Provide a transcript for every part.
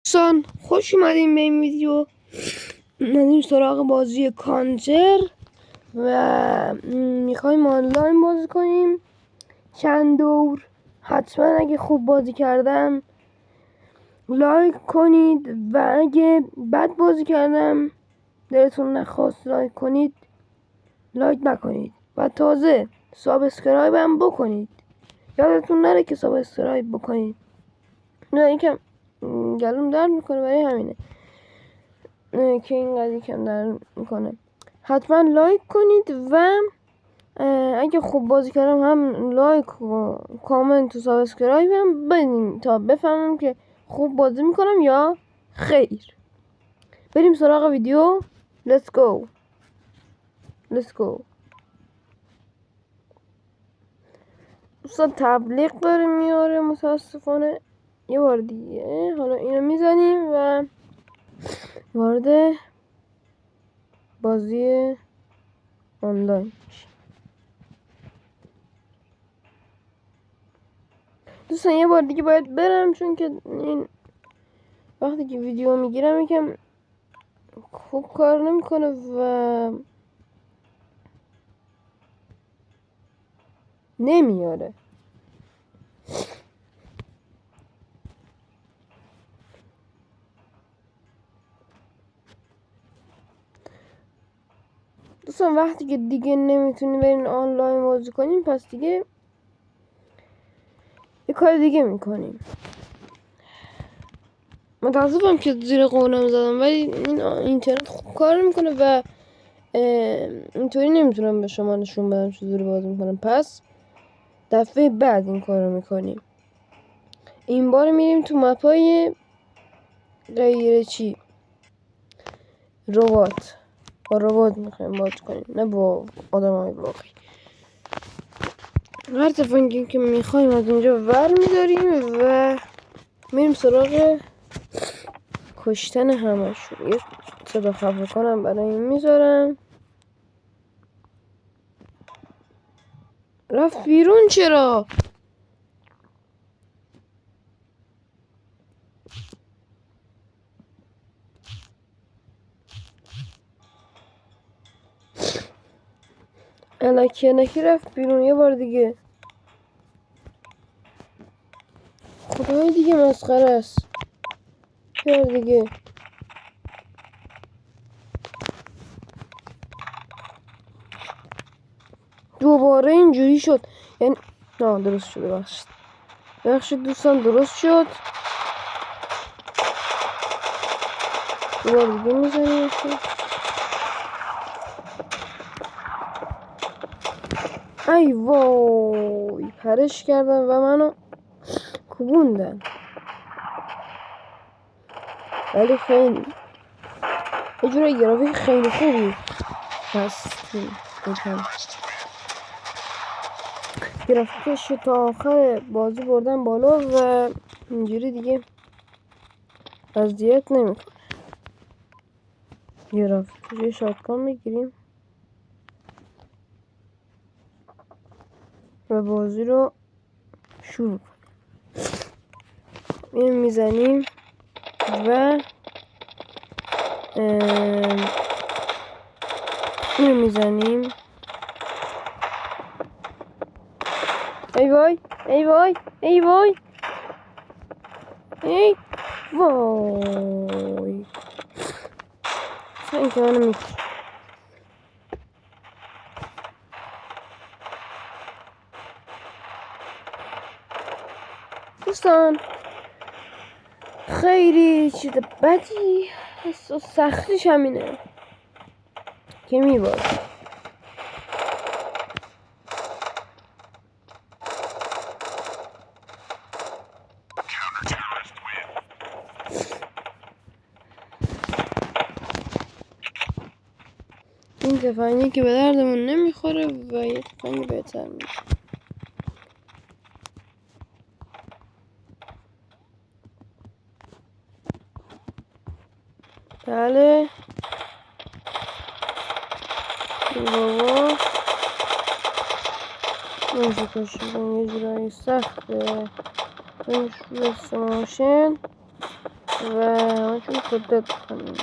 دوستان خوش اومدیم به این ویدیو. بریم سراغ بازی کانتر و میخوایم آنلاین بازی کنیم چند دور. حتما اگه خوب بازی کردم لایک کنید و اگه بد بازی کردم دلتون نخواست لایک کنید لایک نکنید و تازه سابسکرایب هم بکنید. یادتون نره که سابسکرایب بکنید. نه یکم گلوم درد میکنه برای همینه که اینقدر یکم درد میکنه. حتما لایک کنید و اگه خوب بازی کردم هم لایک و کامنت و سابسکرایب هم بدین تا بفهمم که خوب بازی میکنم یا خیر. بریم سراغ ویدیو. Let's go. دوستان تبلیغ داره میاره متاسفانه. یه بار دیگه حالا اینو میزنیم و وارد بازی آنلاین. دوستان یه بار دیگه باید برم چون که این وقتی که ویدیو میگیرم یکم خوب کار نمیکنه و نمیاره. دوستان وقتی که دیگه نمیتونی برین آنلاین بازی کنیم پس دیگه یه کار دیگه میکنیم. متاسفم که زیر قولم زدم ولی این اینترنت خوب کار میکنه و اینطوری نمیتونم به شما نشون بدم چجوری بازی میکنم. پس دفعه بعد این کارو میکنیم. این بار میریم تو مپای غیر چی ربات. با ربات میخوایم بازی کنیم نه با آدم های واقعی. هر تفنگی که میخوایم از اینجا ور میداریم و میریم سراغ کشتن همشون. یه صدا خفه کنم برای این میذارم. رفت بیرون چرا؟ الکی رفت بیرون. یه بار دیگه خدای دیگه مسخره است. یه بار دیگه دوباره اینجوری شد. یعنی نه درست شد. بخشید دوستان درست شد. یه بار دیگه میزنیم. ای وای پرش کردن و منو کوبوندن. ولی خیلی یه جوره گرافیک خیلی خوبی هست. گرافیکش تا آخر بازی بردن بالا و اینجوری دیگه اذیت نمیکنه. گرافیکش یه شاتگان میگیریم و بازی رو شروع کنیم. میزنیم و میزنیم. ای وای این که منو میکنه. دوستان خیلی چیز بدی هست و سختیش همینه که میباز. این تفنگی که به دردمون نمیخوره و یه تفنگ بهتر میشه. بله بابا نمیشه کشیدن. یه جورایی سخته. بریم روی ماشین و همچون کدت کنیم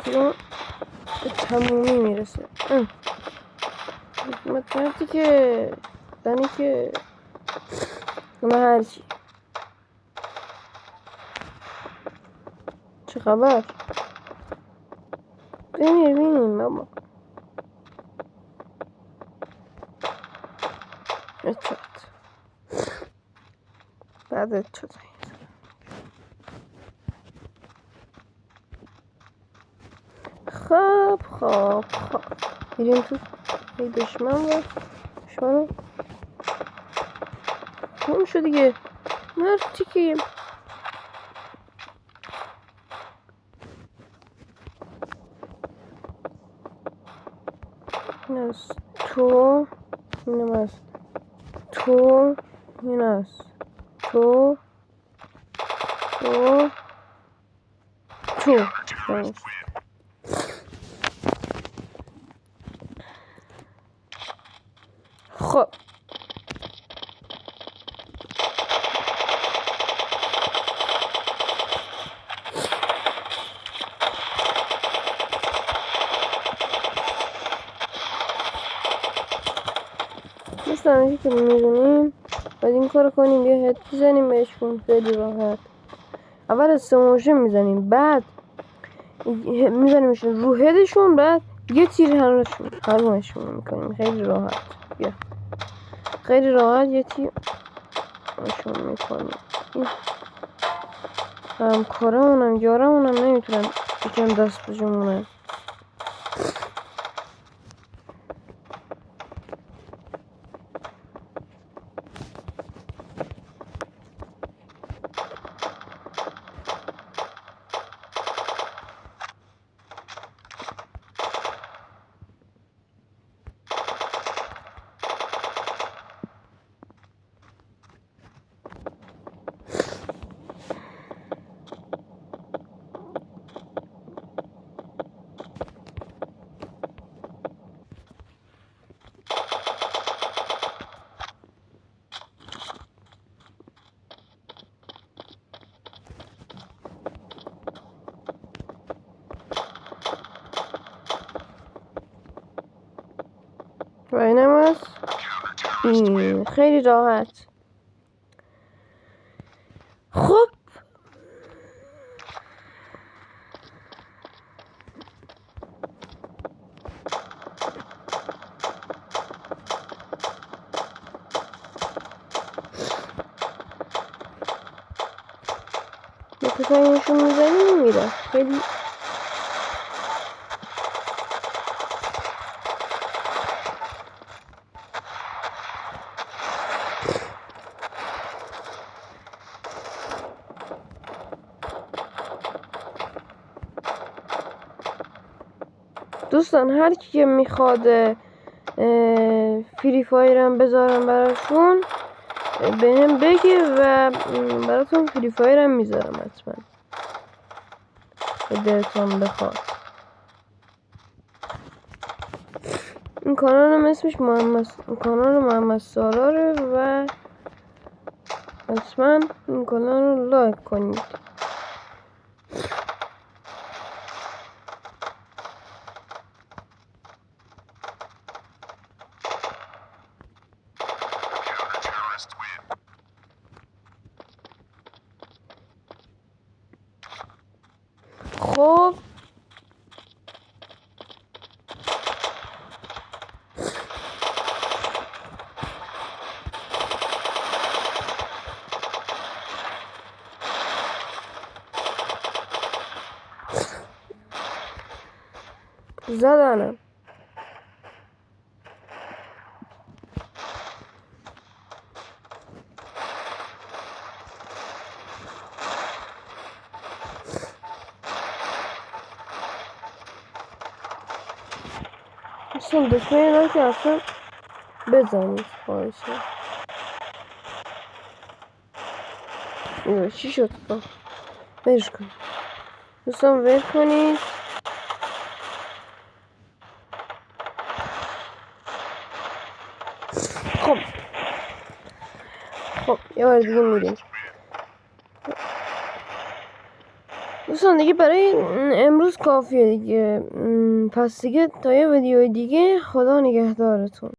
تیرون به تمومی میرسه. مطمئنی که دانی که من هرچی چه خبر بمیر بینیم بابا اتشات بعد اتشات خب بریم تو ای دشمن رو خون شد دیگه مرتی که این از تو اینم از تو این از تو خب مثل همیشه که میدونیم باید این کار کنیم یه هد بزنیم بهشون خیلی راحت اول استموشن میزنیم بعد میزنیمشون رو هدشون بعد یه تیر هرمشون میکنیم خیلی راحت بیا خیلی راحت یه تیر هرمشون میکنیم همکارمونم یارمونم نمیتونن یکم دست بجمونن و اینم از این خیلی راحت خب تفنگشون میزنی نمیره خیلی دوستان هر کی که میخواد فری فایرم بذارم براشون بهم بگه و براتون فری فایرم میذارم حتما دلتون بخواد این کانالم اسمش کانال محمد ساراره و حتما این کانال رو لایک کنید خب زدنم اصلا دشمنی را که اصلا بزنید خواهشه چی شد برش کن دوستان ول کنید خب بار دیگه میریم. دوستان دیگه برای امروز کافیه دیگه. پس دیگه تا یه ویدیو دیگه، خدا نگهدارتون.